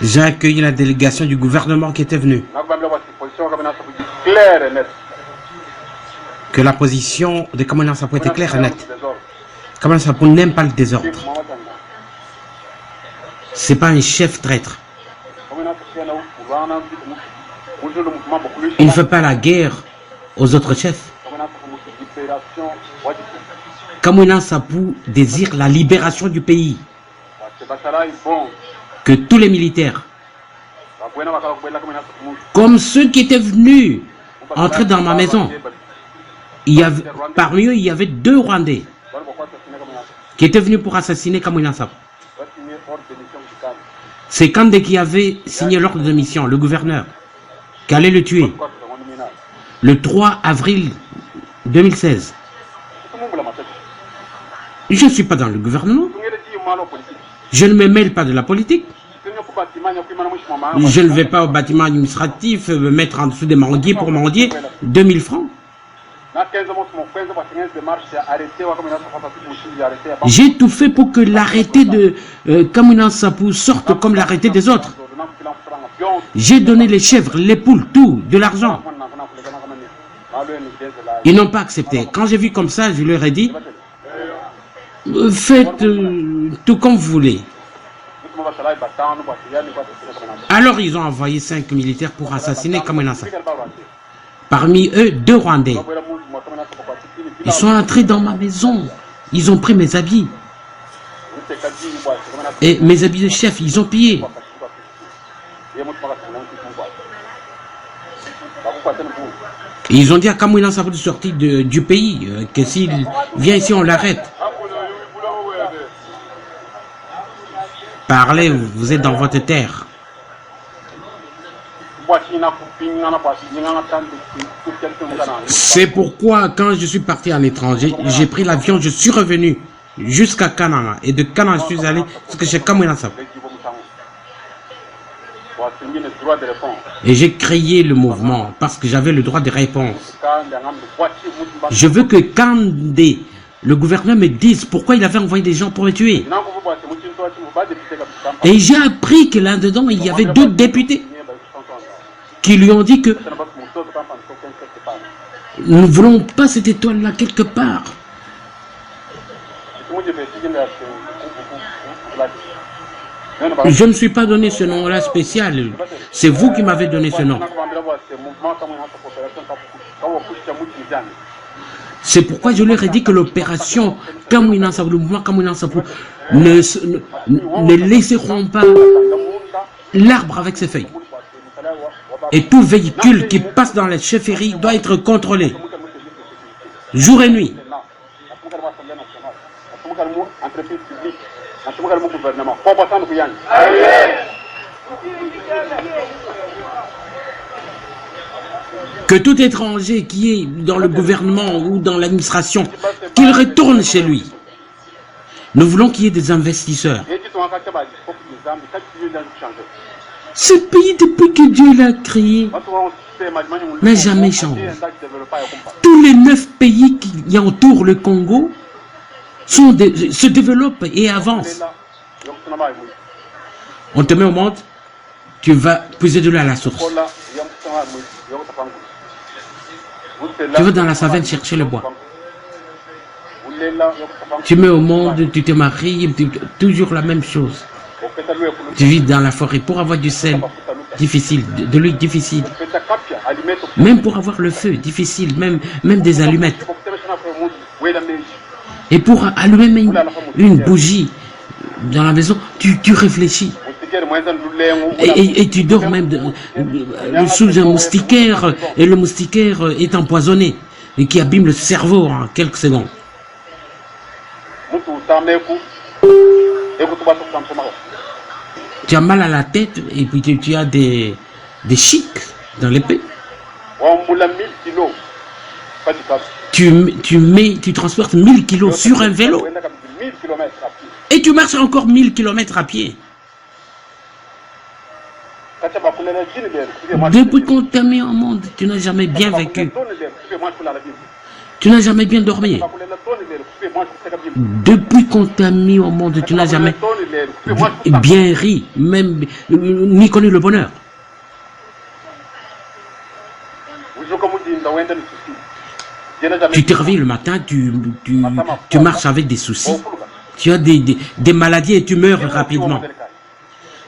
J'ai accueilli la délégation du gouvernement qui était venue. Que la position de Kamwina Nsapu était claire et nette. Kamwina Nsapu n'aime pas le désordre. C'est pas un chef traître. Il ne fait pas la guerre aux autres chefs. Kamwina Nsapu désire la libération du pays. Que tous les militaires, comme ceux qui étaient venus entrer dans ma maison, parmi eux, il y avait 2 Rwandais qui étaient venus pour assassiner Kamwina Nsapu. C'est Kandé qui avait signé l'ordre de mission, le gouverneur, qui allait le tuer. Le 3 avril 2016. Je ne suis pas dans le gouvernement. Je ne me mêle pas de la politique. Je ne vais pas au bâtiment administratif me mettre en dessous des mendiers pour mendier 2000 francs. J'ai tout fait pour que l'arrêté de Kamwina Nsapu sorte comme l'arrêté des autres. J'ai donné les chèvres, les poules, tout, de l'argent. Ils n'ont pas accepté. Quand j'ai vu comme ça, je leur ai dit, faites tout comme vous voulez. Alors ils ont envoyé 5 militaires pour assassiner Kamwina Nsapu. Parmi eux, 2 Rwandais. Ils sont entrés dans ma maison. Ils ont pris mes habits. Et mes habits de chef, ils ont pillé. Et ils ont dit à Kamwina Nsapu de sortir du pays, que s'il vient ici, on l'arrête. Parlez, vous êtes dans votre terre. C'est pourquoi, quand je suis parti à l'étranger, j'ai pris l'avion, je suis revenu jusqu'à Kananga. Et de Kananga, je suis allé jusqu'à chez Kamwina Nsapu. Et j'ai créé le mouvement parce que j'avais le droit de réponse. Je veux que Kandé, le gouverneur, me dise pourquoi il avait envoyé des gens pour me tuer. Et j'ai appris que là-dedans, il y avait 2 députés qui lui ont dit que nous ne voulons pas cette étoile-là quelque part. Je ne me suis pas donné ce nom-là spécial. C'est vous qui m'avez donné ce nom. C'est pourquoi je leur ai dit que l'opération Kamwina Nsapu, le mouvement Kamwina Nsapu, ne laisseront pas l'arbre avec ses feuilles. Et tout véhicule qui passe dans la chefferie doit être contrôlé, jour et nuit. Que tout étranger qui est dans le gouvernement ou dans l'administration, qu'il retourne chez lui. Nous voulons qu'il y ait des investisseurs. Ce pays, depuis que Dieu l'a créé, n'a jamais changé. Tous les 9 pays qui entourent le Congo se développent et avancent. On te met au monde, tu vas puiser de l'eau à la source. Tu vas dans la savane chercher le bois. Tu mets au monde, tu te maries, toujours la même chose. Tu vis dans la forêt pour avoir du sel, difficile, de l'huile difficile. Même pour avoir le feu, difficile, même des allumettes. Et pour allumer une bougie dans la maison, tu réfléchis. Et tu dors même sous un moustiquaire, et le moustiquaire est empoisonné, et qui abîme le cerveau en quelques secondes. Tu as mal à la tête, et puis tu as des chics dans l'épée. Tu transportes 1000 kilos sur un vélo. Et tu marches encore 1000 km à pied. Depuis qu'on t'a mis au monde, tu n'as jamais bien vécu. Tu n'as jamais bien dormi. Depuis qu'on t'a mis au monde, tu n'as jamais bien ri, même ni connu le bonheur. Tu te réveilles le matin, tu marches avec des soucis, tu as des maladies et tu meurs rapidement.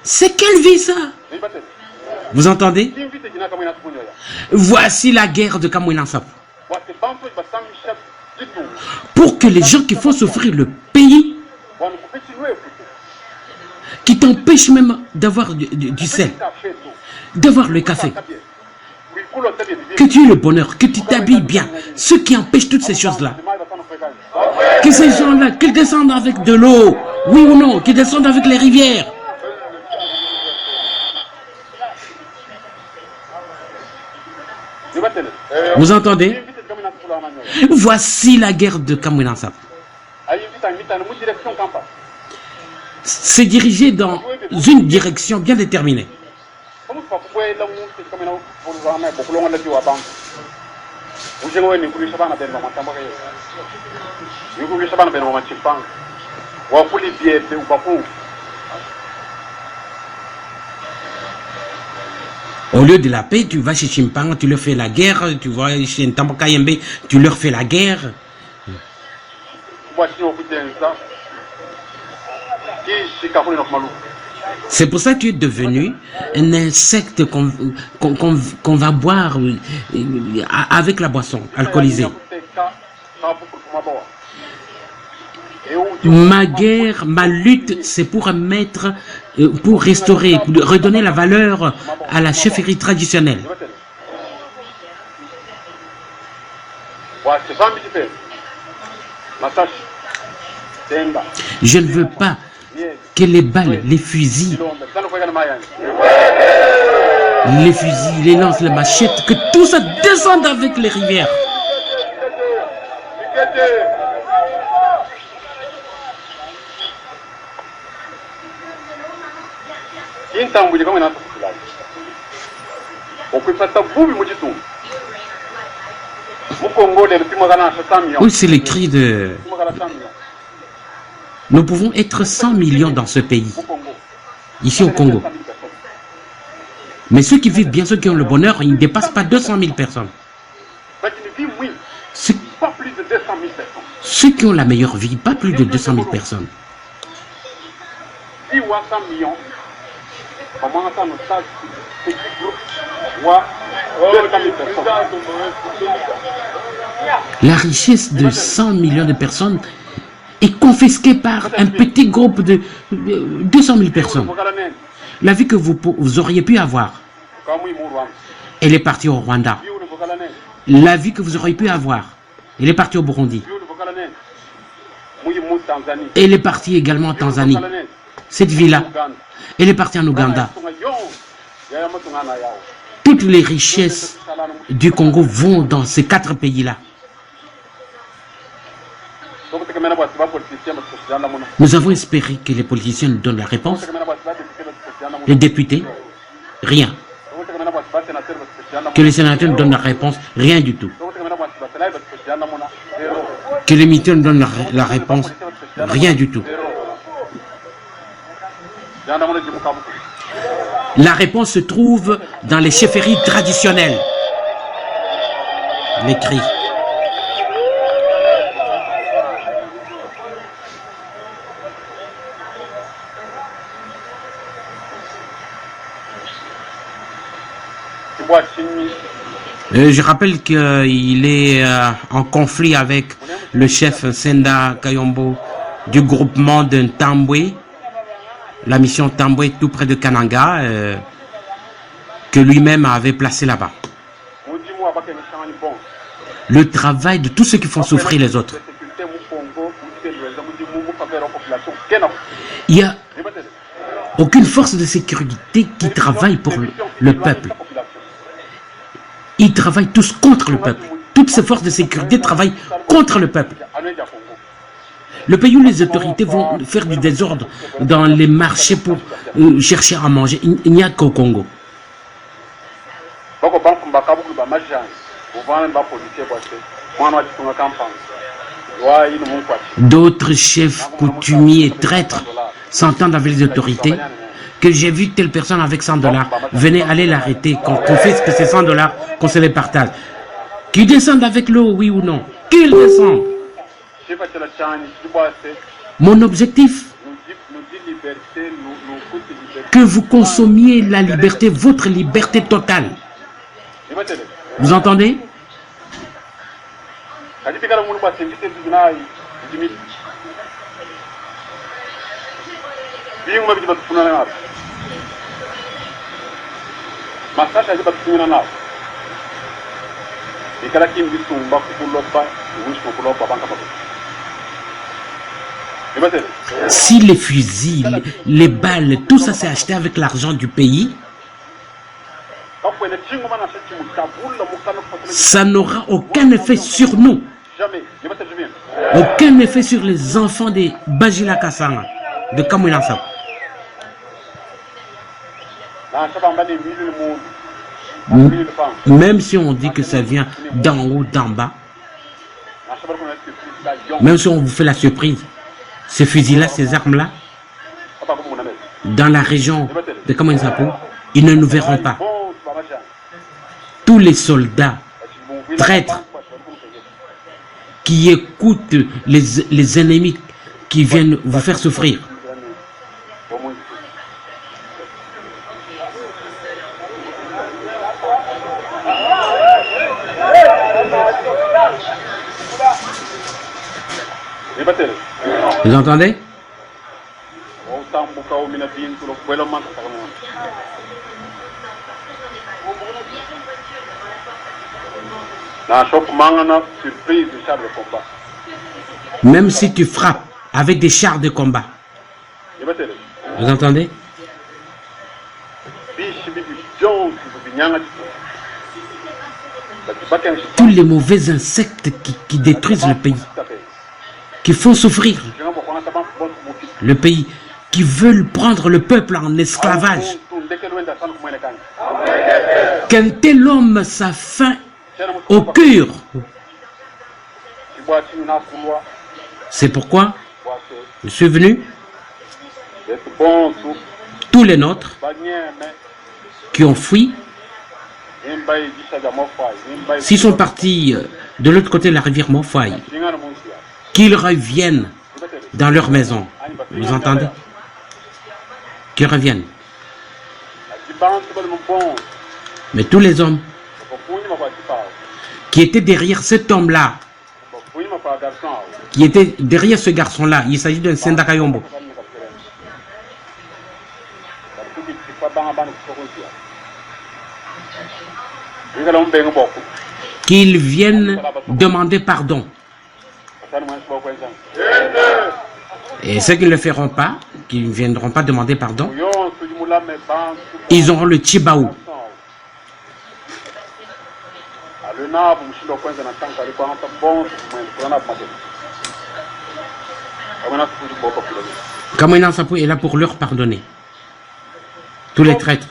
C'est quelle vie ça? Vous entendez? Voici la guerre de Kamwina Nsapu. Pour que les gens qui font souffrir le pays, qui t'empêchent même d'avoir du sel, d'avoir le café, que tu aies le bonheur, que tu t'habilles bien, ceux qui empêchent toutes ces choses-là, que ces gens-là, qu'ils descendent avec de l'eau, oui ou non, qu'ils descendent avec les rivières. Vous entendez? Voici la guerre de Kamwina Nsapu. C'est dirigé dans une direction bien déterminée. Au lieu de la paix, tu vas chez Chimpang, tu leur fais la guerre, tu vas chez Ntambo-Kayembe, tu leur fais la guerre. C'est pour ça que tu es devenu un insecte qu'on va boire avec la boisson alcoolisée. Ma guerre, ma lutte, c'est pour restaurer, pour redonner la valeur à la chefferie traditionnelle. Je ne veux pas que les balles, les fusils, les lances, les machettes, que tout ça descende avec les rivières. Oui, c'est les cris de... Nous pouvons être 100 millions dans ce pays, ici au Congo. Mais ceux qui vivent bien, ceux qui ont le bonheur, ils ne dépassent pas 200 000 personnes. Ceux qui ont la meilleure vie, pas plus de 200 000 personnes. La richesse de 100 millions de personnes est confisquée par un petit groupe de 200 000 personnes. La vie que vous auriez pu avoir, elle est partie au Rwanda. La vie que vous auriez pu avoir, elle est partie au Burundi. Elle est partie également en Tanzanie. Cette vie-là, elle est partie en Ouganda. Toutes les richesses du Congo vont dans ces 4 pays-là. Nous avons espéré que les politiciens nous donnent la réponse. Les députés, rien. Que les sénateurs nous donnent la réponse, rien du tout. Que les militaires nous donnent la réponse, rien du tout. La réponse se trouve dans les chefferies traditionnelles. Les cris. Je rappelle qu'il est en conflit avec le chef Senda Kayombo du groupement de Ntambwe, la mission Ntambwe tout près de Kananga, que lui-même avait placé là-bas. Le travail de tous ceux qui font souffrir les autres. Il n'y a aucune force de sécurité qui travaille pour le peuple. Ils travaillent tous contre le peuple. Toutes ces forces de sécurité travaillent contre le peuple. Le pays où les autorités vont faire du désordre dans les marchés pour chercher à manger, il n'y a qu'au Congo. D'autres chefs coutumiers, traîtres, s'entendent avec les autorités que j'ai vu telle personne avec 100 $, venez aller l'arrêter, qu'on confisque ces 100 $, qu'on se les partage. Qu'ils descendent avec l'eau, oui ou non? Qu'ils descendent. Mon objectif, que vous consommiez la liberté, votre liberté totale. Vous entendez? Si les fusils, les balles, tout ça c'est acheté avec l'argent du pays, ça n'aura aucun effet sur nous. Aucun effet sur les enfants des Bajila Kassanga, de Kamouinansa. Même si on dit que ça vient d'en haut, d'en bas, même si on vous fait la surprise, ces fusils-là, ces armes-là, dans la région de Kamouinsapo, ils ne nous verront pas. Tous les soldats, traîtres, qui écoutent les ennemis qui viennent vous faire souffrir. Vous entendez? Même si tu frappes avec des chars de combat. Vous entendez? Tous les mauvais insectes qui détruisent le pays, qui font souffrir le pays, qui veulent prendre le peuple en esclavage. Qu'un tel homme sa faim au cœur. C'est pourquoi je suis venu. Tous les nôtres qui ont fui, s'ils sont partis de l'autre côté de la rivière Mofaï, qu'ils reviennent dans leur maison. Vous entendez? Qu'ils reviennent. Mais tous les hommes qui étaient derrière cet homme-là, qui était derrière ce garçon-là, il s'agit d'un Sendakayombo. Qu'ils viennent demander pardon. Et ceux qui ne le feront pas, qui ne viendront pas demander pardon, ils auront le Chibaou. Kamouina Sapou est là pour leur pardonner. Tous les traîtres.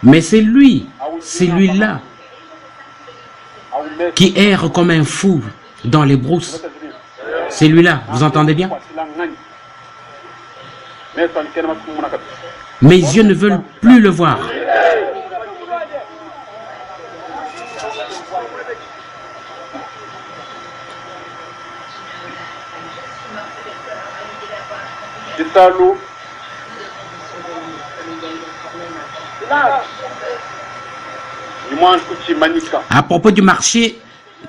Mais c'est lui, celui-là, qui erre comme un fou dans les brousses. C'est lui-là, vous entendez bien? Mes yeux ne veulent plus le voir. À propos du marché,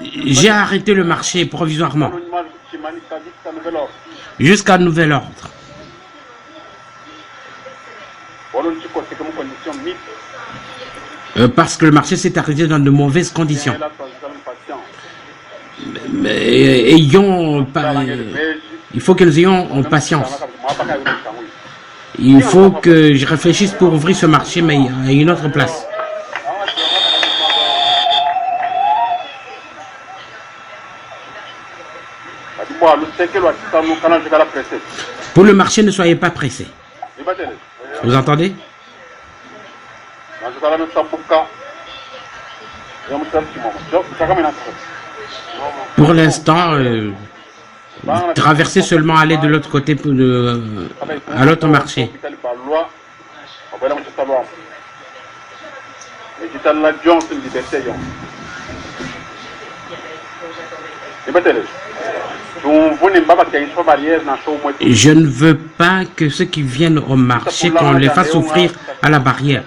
j'ai arrêté le marché provisoirement jusqu'à nouvel ordre. Parce que le marché s'est arrêté dans de mauvaises conditions. Mais il faut que nous ayons patience. Il faut que je réfléchisse pour ouvrir ce marché, mais à une autre place. Pour le marché, ne soyez pas pressés. Vous entendez? Pour l'instant, traverser seulement aller de l'autre côté à l'autre marché. Je ne veux pas que ceux qui viennent au marché, qu'on les fasse souffrir à la barrière.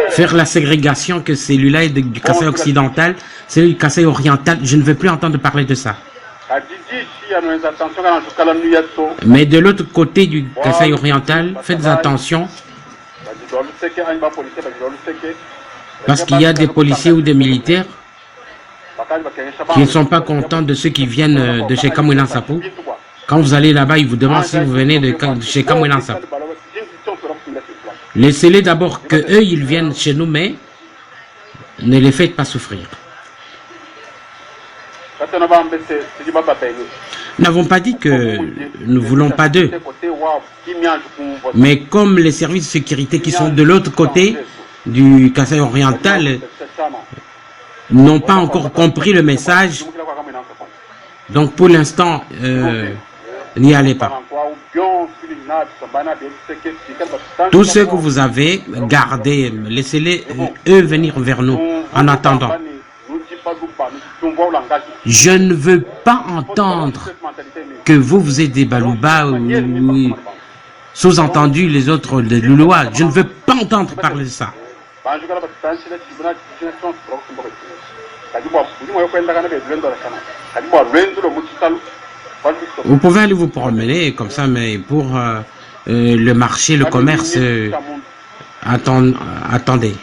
Faire la ségrégation que celui-là est du Kasaï occidental, celui du Kasaï oriental, je ne veux plus entendre parler de ça. Mais de l'autre côté du Kasaï oriental, faites attention, parce qu'il y a des policiers ou des militaires qui ne sont pas contents de ceux qui viennent de chez Kamwina Nsapu. Quand vous allez là-bas, ils vous demandent si vous venez de chez Kamwina Nsapu. Laissez-les d'abord que eux ils viennent chez nous, mais ne les faites pas souffrir. Nous n'avons pas dit que nous ne voulons pas d'eux. Mais comme les services de sécurité qui sont de l'autre côté du Kasaï oriental n'ont pas encore compris le message, donc pour l'instant, n'y allez pas. Tout ce que vous avez, gardez, laissez-les eux venir vers nous en attendant. Je ne veux pas entendre que vous êtes des Balouba ou sous-entendu les autres de Louloua. Je ne veux pas entendre parler de ça. Vous pouvez aller vous promener comme ça, mais pour le marché, le commerce, attendez.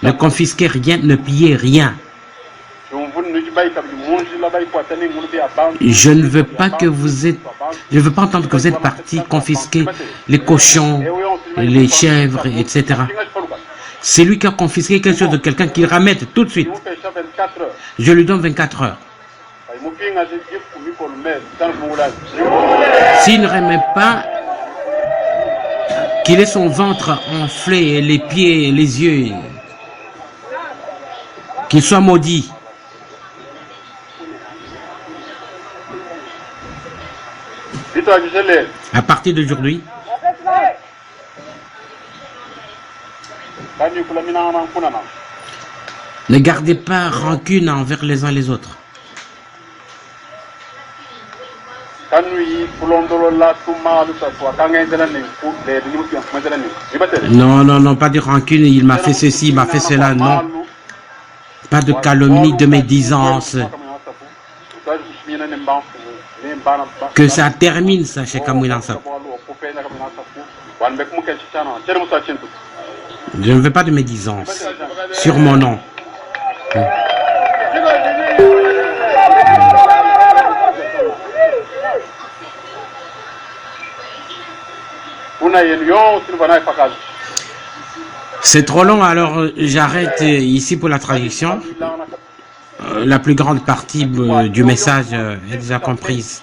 Ne confisquez rien, ne pillez rien. Je ne veux pas que vous êtes... Je ne veux pas entendre que vous êtes partis confisquer les cochons, les chèvres, etc. C'est lui qui a confisqué quelque chose de quelqu'un qui ramène tout de suite. Je lui donne 24 heures. S'il ne remet pas, qu'il ait son ventre enflé, les pieds et les yeux, qu'il soit maudit. À partir d'aujourd'hui, ne gardez pas rancune envers les uns les autres. Non, non, non, pas de rancune, il m'a fait ceci, il m'a fait cela, non. Pas de calomnie, de médisance. Que ça termine, ça, chez Kamwina Nsapu. Je ne veux pas de médisance sur mon nom. C'est trop long, alors j'arrête ici pour la traduction. La plus grande partie du message est déjà comprise.